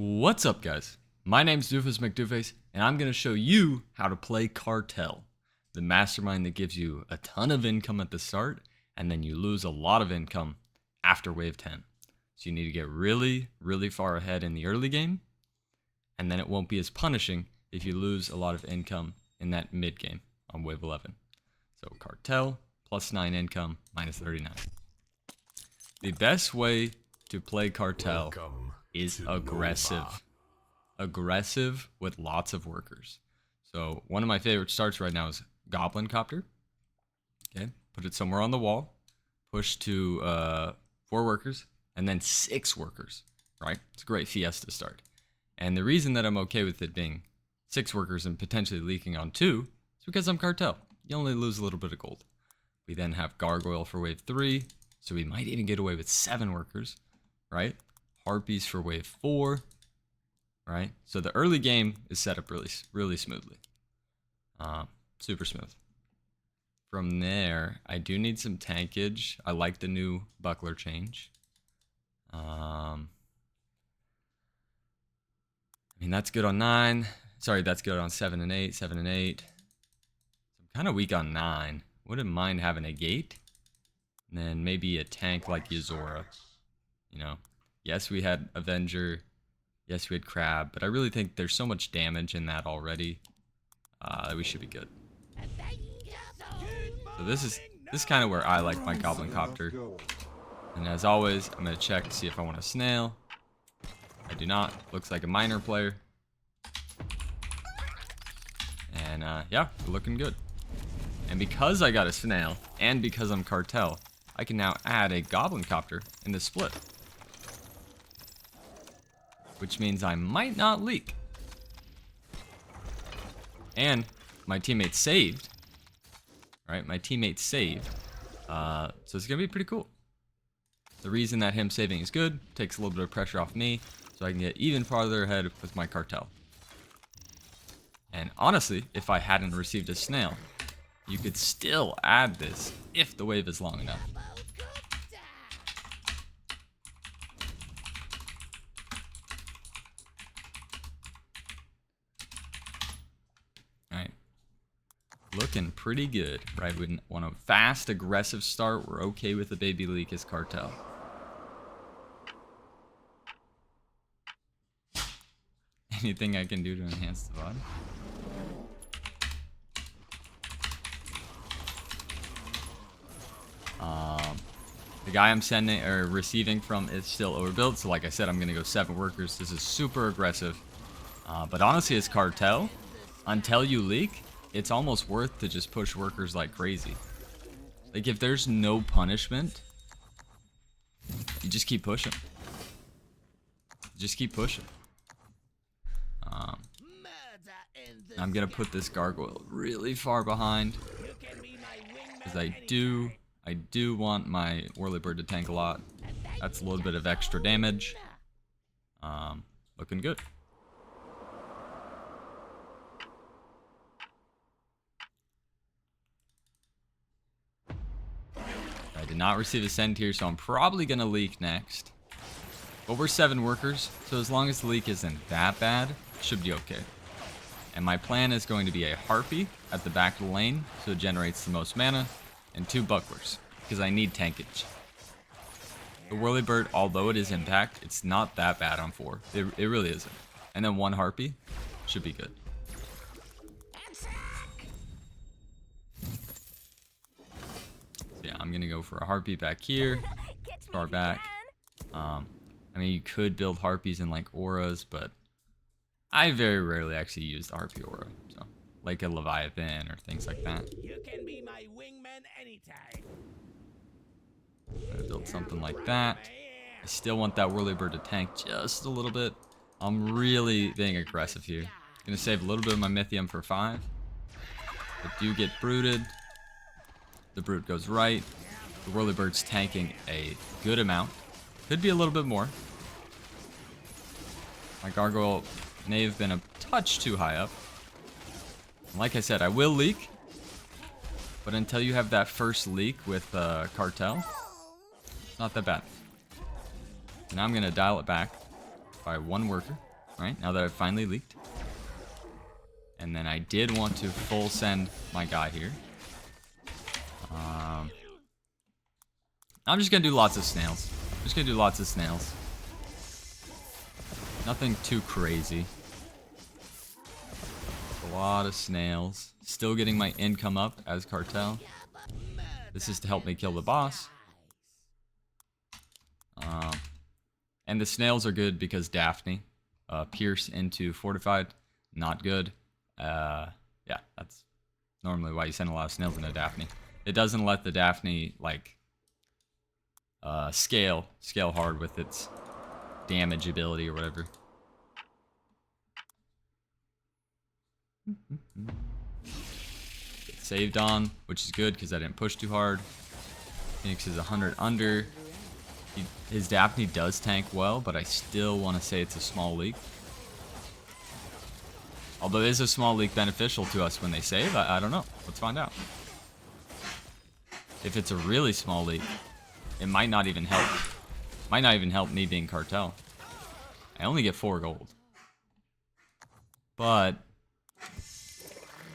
What's up, guys? My name's Doofus Mcdooface, and I'm going to show you how to play Cartel, the mastermind that gives you a ton of income at the start, and then you lose a lot of income after wave 10. So you need to get really, really far ahead in the early game, and then it won't be as punishing if you lose a lot of income in that mid game on wave 11. So Cartel, plus 9 income, minus 39. The best way to play Cartel is aggressive. Aggressive with lots of workers. So one of my favorite starts right now is Goblin Copter. Okay, put it somewhere on the wall, push to 4 workers, and then 6 workers, right? It's a great Fiesta start. And the reason that I'm okay with it being 6 workers and potentially leaking on 2 is because I'm Cartel. You only lose a little bit of gold. We then have Gargoyle for wave 3, so we might even get away with 7 workers, right? Harpies for wave 4, right? So the early game is set up really smoothly. Super smooth. From there, I do need some tankage. I like the new buckler change. I mean, that's good on 9. Sorry, that's good on 7 and 8. 7 and 8. I'm kind of weak on 9. Wouldn't mind having a gate. And then maybe a tank like Yuzora. You know? Yes, we had Avenger. Yes, we had Crab. But I really think there's so much damage in that already that we should be good. So this is kind of where I like my Goblin Copter. And as always, I'm going to check to see if I want a snail. I do not. Looks like a minor player. And yeah, we're looking good. And because I got a snail, and because I'm Cartel, I can now add a Goblin Copter in the split. Which means I might not leak. And my teammate saved. Right, my teammate saved. So it's going to be pretty cool. The reason that him saving is good, takes a little bit of pressure off me, so I can get even farther ahead with my Cartel. And honestly, if I hadn't received a snail, you could still add this if the wave is long enough. Alright. Looking pretty good, right? We want a fast, aggressive start. We're okay with the baby leak as Cartel. Anything I can do to enhance the VOD? The guy I'm sending or receiving from is still overbuilt, so like I said, I'm gonna go 7 workers. This is super aggressive, but honestly, as Cartel, until you leak, it's almost worth to just push workers like crazy. Like if there's no punishment, you just keep pushing. Just keep pushing. I'm gonna put this gargoyle really far behind because I do want my whirlybird to tank a lot. That's a little bit of extra damage. Looking good. I did not receive a send here, so I'm probably gonna leak next. But we're 7 workers, so as long as the leak isn't that bad, it should be okay. And my plan is going to be a Harpy at the back of the lane, so it generates the most mana, and 2 bucklers, because I need tankage. The whirlybird, although it is impact, it's not that bad on 4. It really isn't. And then 1 Harpy should be good. So yeah, I'm gonna go for a Harpy back here, far back. I mean, you could build Harpies in like auras, but I very rarely actually use the Harpy aura. So, like a Leviathan or things like that. You can be my wingman anytime. I'm gonna build something like that. I still want that whirlybird to tank just a little bit. I'm really being aggressive here. Gonna save a little bit of my Mythium for 5. But do get brooded. The brood goes right. The whirlybird's tanking a good amount. Could be a little bit more. My gargoyle may have been a touch too high up. And like I said, I will leak. But until you have that first leak with Cartel, it's not that bad. Now I'm going to dial it back by 1 worker. Right, now that I've finally leaked. And then I did want to full send my guy here. I'm just gonna do lots of snails. Nothing too crazy. A lot of snails. Still getting my income up as Cartel. This is to help me kill the boss. And the snails are good because Daphne. Pierce into Fortified. Not good. Yeah, that's normally why you send a lot of snails into Daphne. It doesn't let the Daphne, like, scale hard with its damage ability or whatever. Get saved on, which is good because I didn't push too hard. Phoenix is 100 under. His Daphne does tank well, but I still want to say it's a small leak. Although is a small leak beneficial to us when they save? I don't know. Let's find out. If it's a really small leak, it might not even help. Might not even help me being Cartel. I only get 4 gold. But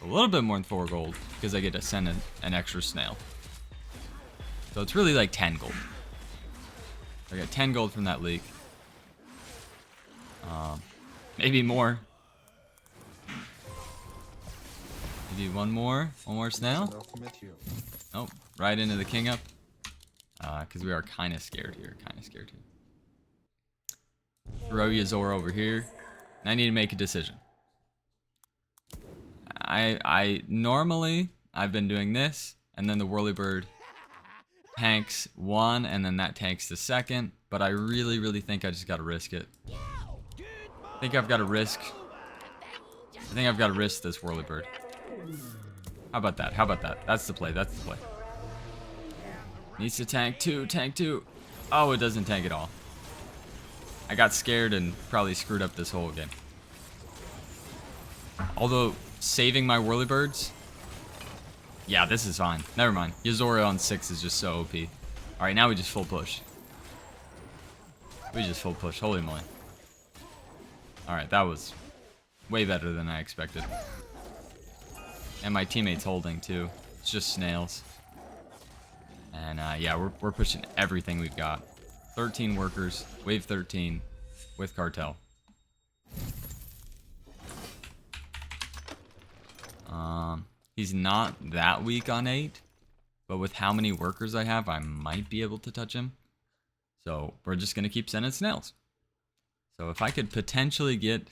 a little bit more than 4 gold because I get to send an extra snail. So it's really like 10 gold. I got 10 gold from that leak. Maybe more. Maybe one more snail. Nope, right into the king up. Because we are kind of scared here. Throw Yazor over here. And I need to make a decision. I normally I've been doing this, and then the whirlybird tanks one, and then that tanks the second. But I really think I just gotta risk it. I think I've got to risk this whirlybird. How about that? That's the play. Needs to tank two. Oh, it doesn't tank at all. I got scared and probably screwed up this whole game. Although, saving my whirlybirds... Yeah, this is fine. Never mind. Yuzora on 6 is just so OP. Alright, now we just full push. Holy moly. Alright, that was way better than I expected. And my teammate's holding too. It's just snails. And yeah, we're pushing everything we've got. 13 workers, wave 13 with Cartel. He's not that weak on 8, but with how many workers I have, I might be able to touch him. So we're just gonna keep sending snails. So if I could potentially get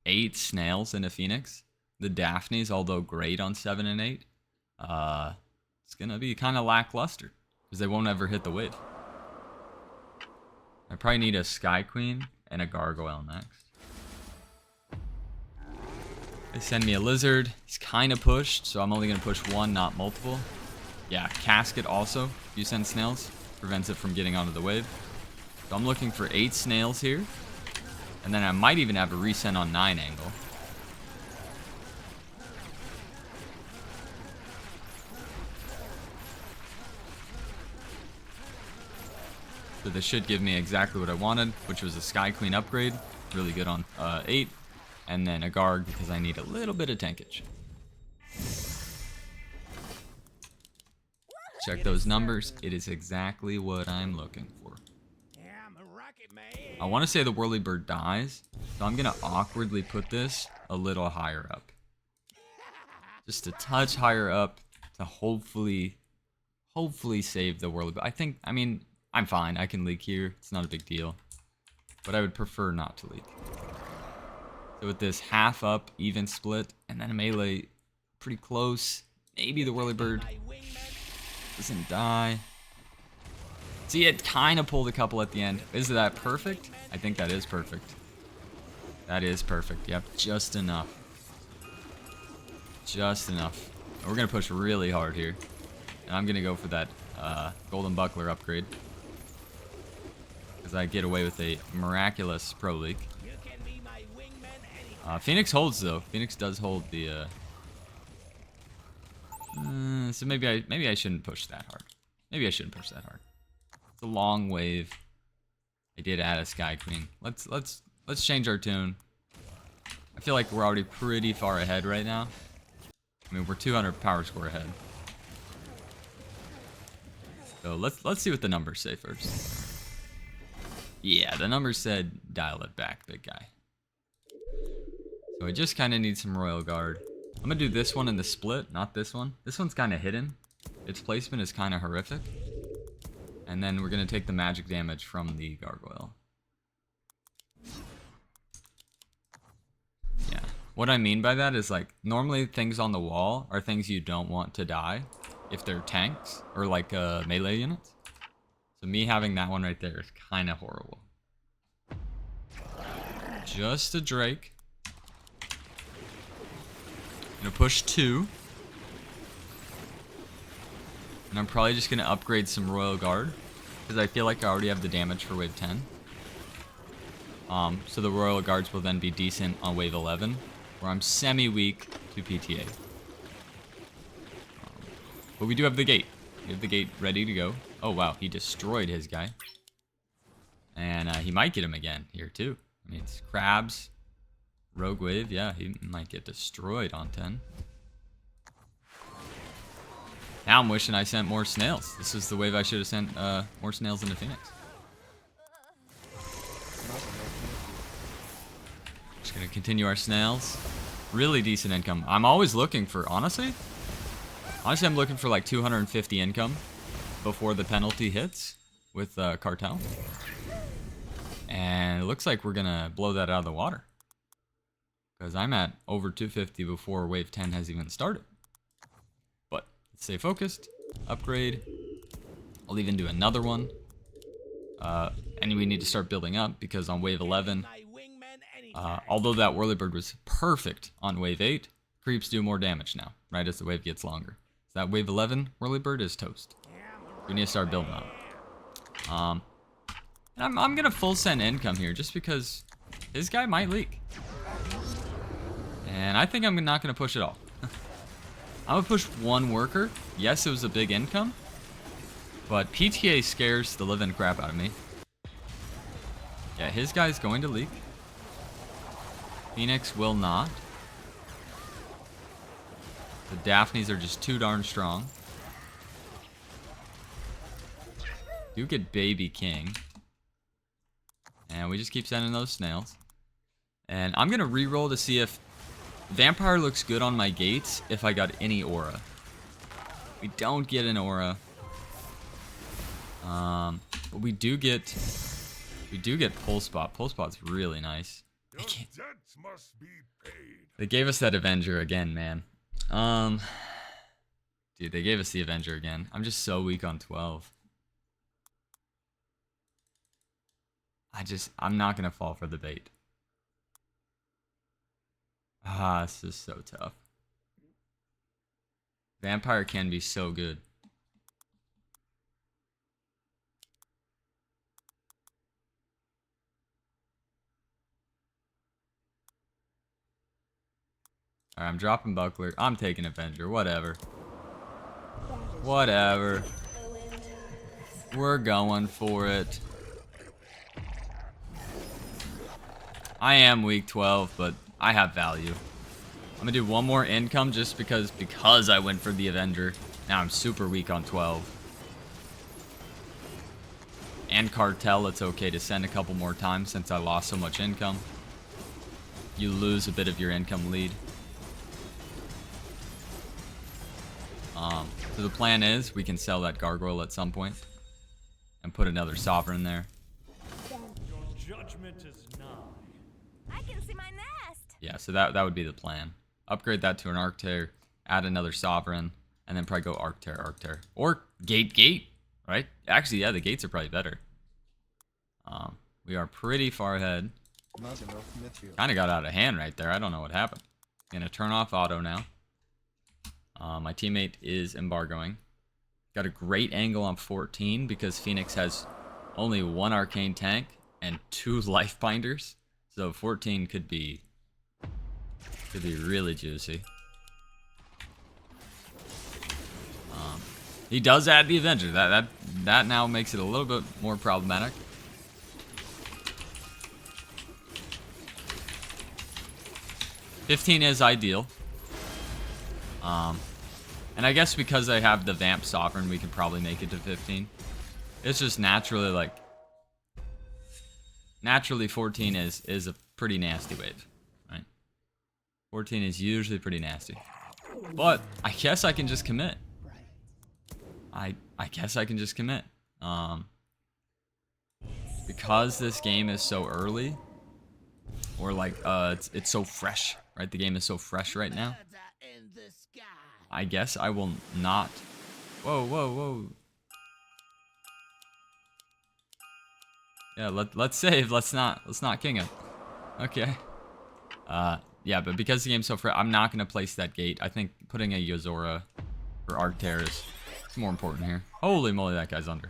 8 snails in a Phoenix, the Daphnes, although great on 7 and 8, it's gonna be kind of lackluster because they won't ever hit the wave. I probably need a Sky Queen and a Gargoyle next. They send me a lizard. He's kind of pushed, so I'm only gonna push 1, not multiple. Yeah, casket also. If you send snails, prevents it from getting onto the wave. So I'm looking for 8 snails here, and then I might even have a resend on 9 angle. So this should give me exactly what I wanted, which was a Sky Queen upgrade. Really good on 8. And then a Garg because I need a little bit of tankage. Check those numbers. It is exactly what I'm looking for. I want to say the whirlybird dies, so I'm going to awkwardly put this a little higher up. Just a touch higher up to hopefully save the whirlybird. I mean, I'm fine. I can leak here. It's not a big deal. But I would prefer not to leak. So with this half up, even split, and then a melee pretty close. Maybe the whirlybird doesn't die. See, it kind of pulled a couple at the end. Is that perfect? I think that is perfect. That is perfect. Yep, just enough. Just enough. And we're going to push really hard here. And I'm going to go for that golden buckler upgrade. Because I get away with a miraculous pro leak. Phoenix holds though. Phoenix does hold the. So maybe I shouldn't push that hard. It's a long wave. I did add a Sky Queen. Let's change our tune. I feel like we're already pretty far ahead right now. I mean, we're 200 power score ahead. So let's see what the numbers say first. Yeah, the numbers said dial it back, big guy. So I just kind of need some Royal Guard. I'm going to do this one in the split, not this one. This one's kind of hidden. Its placement is kind of horrific. And then we're going to take the magic damage from the gargoyle. Yeah. What I mean by that is, like, normally things on the wall are things you don't want to die if they're tanks or like melee units. So me having that one right there is kind of horrible. Just a Drake. Gonna push 2. And I'm probably just gonna upgrade some Royal Guard, because I feel like I already have the damage for wave 10. So the Royal Guards will then be decent on wave 11, where I'm semi-weak to PTA. But we do have the gate. We have the gate ready to go. Oh wow, he destroyed his guy. And he might get him again here too. I mean, it's crabs, rogue wave. Yeah, he might get destroyed on 10. Now I'm wishing I sent more snails. This is the wave I should have sent more snails into Phoenix. Just gonna continue our snails. Really decent income. I'm always looking for, honestly, I'm looking for like 250 income before the penalty hits with Cartel. And it looks like we're gonna blow that out of the water, because I'm at over 250 before wave 10 has even started. But let's stay focused. Upgrade. I'll even do another one. And we need to start building up, because on wave 11, although that whirlybird was perfect on wave 8, creeps do more damage now, right, as the wave gets longer. So that wave 11 whirlybird is toast. We need to start building up. And I'm gonna full send income here, just because his guy might leak. And I think I'm not gonna push it all. I'm gonna push 1 worker. Yes, it was a big income, but PTA scares the living crap out of me. Yeah, his guy's going to leak. Phoenix will not. The Daphnes are just too darn strong. Do get Baby King. And we just keep sending those snails. And I'm going to reroll to see if Vampire looks good on my gates if I got any aura. We don't get an aura. But we do get Pull Spot. Pull Spot's really nice. They gave us that Avenger again, man. Dude, they gave us the Avenger again. I'm just so weak on 12. I'm not gonna fall for the bait. This is so tough. Vampire can be so good. Alright, I'm dropping Buckler. I'm taking Avenger. Whatever. Whatever. We're going for it. I am weak 12, but I have value. I'm gonna do 1 more income just because I went for the Avenger. Now I'm super weak on 12. And Cartel, it's okay to send a couple more times since I lost so much income. You lose a bit of your income lead. So the plan is we can sell that gargoyle at some point and put another sovereign there. Your judgment is nigh. I can see my nest. Yeah, so that would be the plan. Upgrade that to an Arctear, add another sovereign, and then probably go Arctear. Or Gate, right? Actually, yeah, the gates are probably better. We are pretty far ahead. Kind of got out of hand right there. I don't know what happened. Gonna turn off auto now. My teammate is embargoing. Got a great angle on 14 because Phoenix has only 1 arcane tank and 2 life binders. So 14 could be really juicy. He does add the Avenger. That now makes it a little bit more problematic. 15 is ideal. And I guess because I have the Vamp Sovereign, we can probably make it to 15. It's just naturally like... Naturally 14 is a pretty nasty wave, right? 14 is usually pretty nasty. But I guess I can just commit. I guess I can just commit. Because this game is so early, or like it's so fresh, right? The game is so fresh right now. I guess I will not. Whoa, whoa, whoa. Yeah, let's save. Let's not king it. Okay. Yeah, but because the game's so fresh, I'm not gonna place that gate. I think putting a Yozora or Arcter is more important here. Holy moly, that guy's under.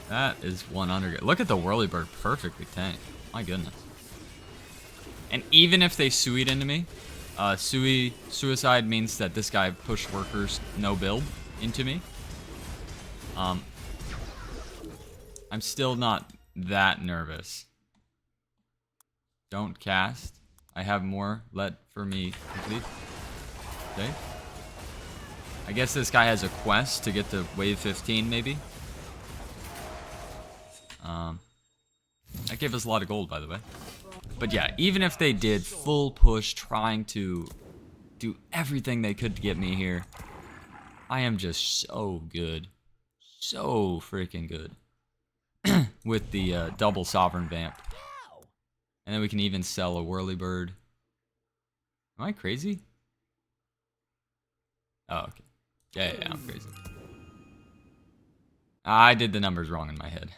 That is one under. Look at the whirlybird perfectly tanked. My goodness. And even if they suied into me, suicide means that this guy pushed workers no build into me. I'm still not that nervous. Don't cast. I have more. Let for me complete. Okay. I guess this guy has a quest to get to wave 15 maybe. That gave us a lot of gold, by the way. But yeah, even if they did full push trying to do everything they could to get me here, I am just so good. So freaking good. With the double Sovereign Vamp. And then we can even sell a whirlybird. Am I crazy? Oh, okay. Yeah, I'm crazy. I did the numbers wrong in my head.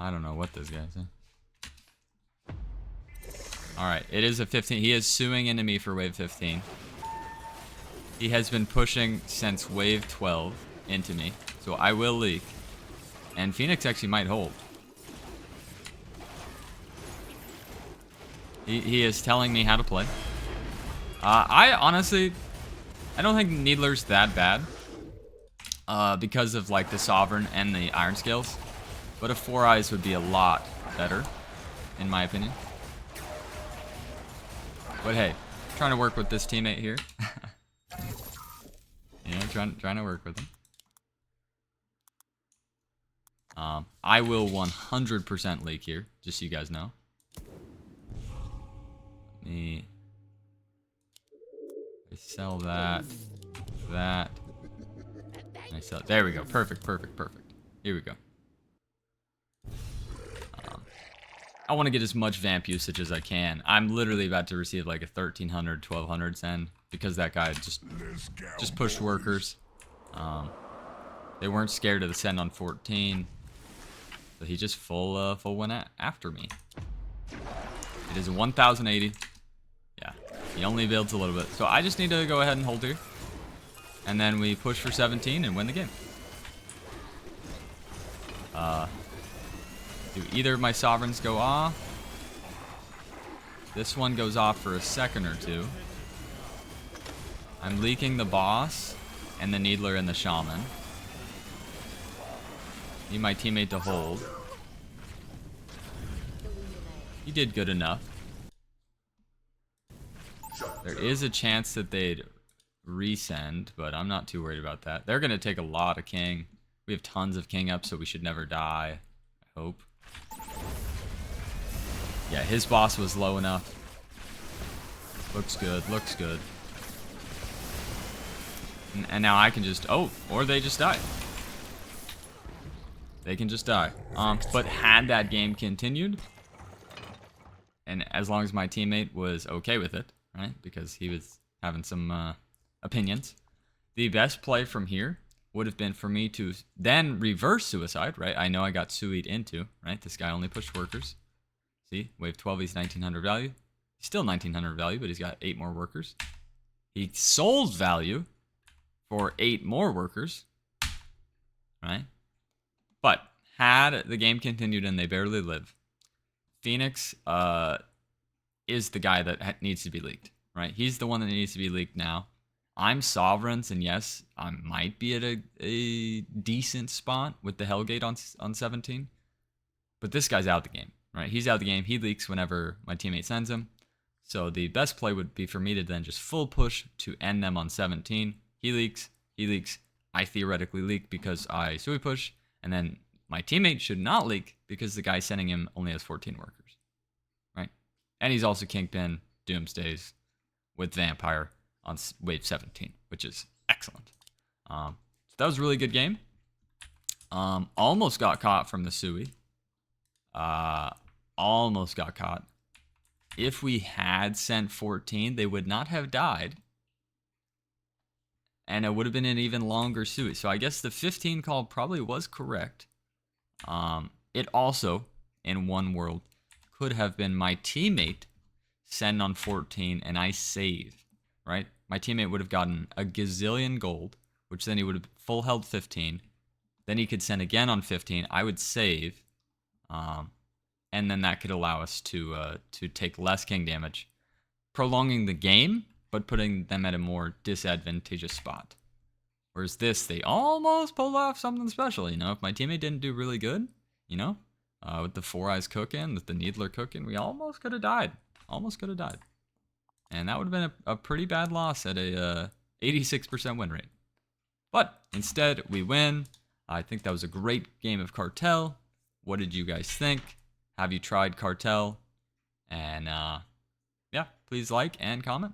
I don't know what this guy's saying. Alright, it is a 15. He is suing into me for wave 15. He has been pushing since wave 12 into me. So I will leak. And Phoenix actually might hold. He is telling me how to play. I honestly, I don't think Needler's that bad. Because of like the Sovereign and the Iron Scales. But a 4 Eyes would be a lot better, in my opinion. But hey, trying to work with this teammate here. Yeah, trying to work with him. I will 100% leak here, just so you guys know. Let me sell that. And I sell. There we go. Perfect. Here we go. I want to get as much vamp usage as I can. I'm literally about to receive like a 1300, 1200 send because that guy just pushed workers. They weren't scared of the send on 14, so he just full went after me. It is a 1080. Yeah, he only builds a little bit, so I just need to go ahead and hold here, and then we push for 17 and win the game. Do either of my Sovereigns go off? This one goes off for a second or two. I'm leaking the boss and the Needler and the Shaman. Need my teammate to hold. He did good enough. There is a chance that they'd resend, but I'm not too worried about that. They're going to take a lot of King. We have tons of King up, so we should never die. I hope. Yeah, his boss was low enough. Looks good, looks good. And now I can just... Oh, or they just die. They can just die. But had that game continued, and as long as my teammate was okay with it, right? Because he was having some opinions. The best play from here would have been for me to then reverse suicide, right? I know I got suied into, right? This guy only pushed workers. See, wave 12, he's 1900 value. He's still 1900 value, but he's got 8 more workers. He sold value for 8 more workers, right? But had the game continued and they barely live, Phoenix is the guy that needs to be leaked, right? He's the one that needs to be leaked now. I'm Sovereigns, and yes, I might be at a decent spot with the Hellgate on 17. But this guy's out of the game, right? He's out of the game. He leaks whenever my teammate sends him. So the best play would be for me to then just full push to end them on 17. He leaks. I theoretically leak because I sui push. And then my teammate should not leak because the guy sending him only has 14 workers, right? And he's also Kingpin Doomsdays with Vampire on wave 17, which is excellent. So that was a really good game. Almost got caught from the sui. Almost got caught. If we had sent 14, they would not have died. And it would have been an even longer sui. So I guess the 15 call probably was correct. It also, in one world, could have been my teammate send on 14 and I save, right? My teammate would have gotten a gazillion gold, which then he would have full held 15. Then he could send again on 15. I would save. And then that could allow us to take less king damage, prolonging the game, but putting them at a more disadvantageous spot. Whereas this, they almost pulled off something special. You know, if my teammate didn't do really good, you know, with the 4 eyes cooking, with the Needler cooking, we almost could have died. Almost could have died. And that would have been a pretty bad loss at a 86% win rate. But instead, we win. I think that was a great game of Cartel. What did you guys think? Have you tried Cartel? And yeah, please like and comment.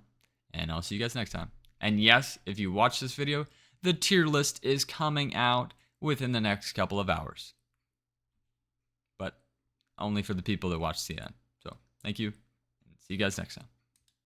And I'll see you guys next time. And yes, if you watch this video, the tier list is coming out within the next couple of hours. But only for the people that watch the end. So thank you. And see you guys next time.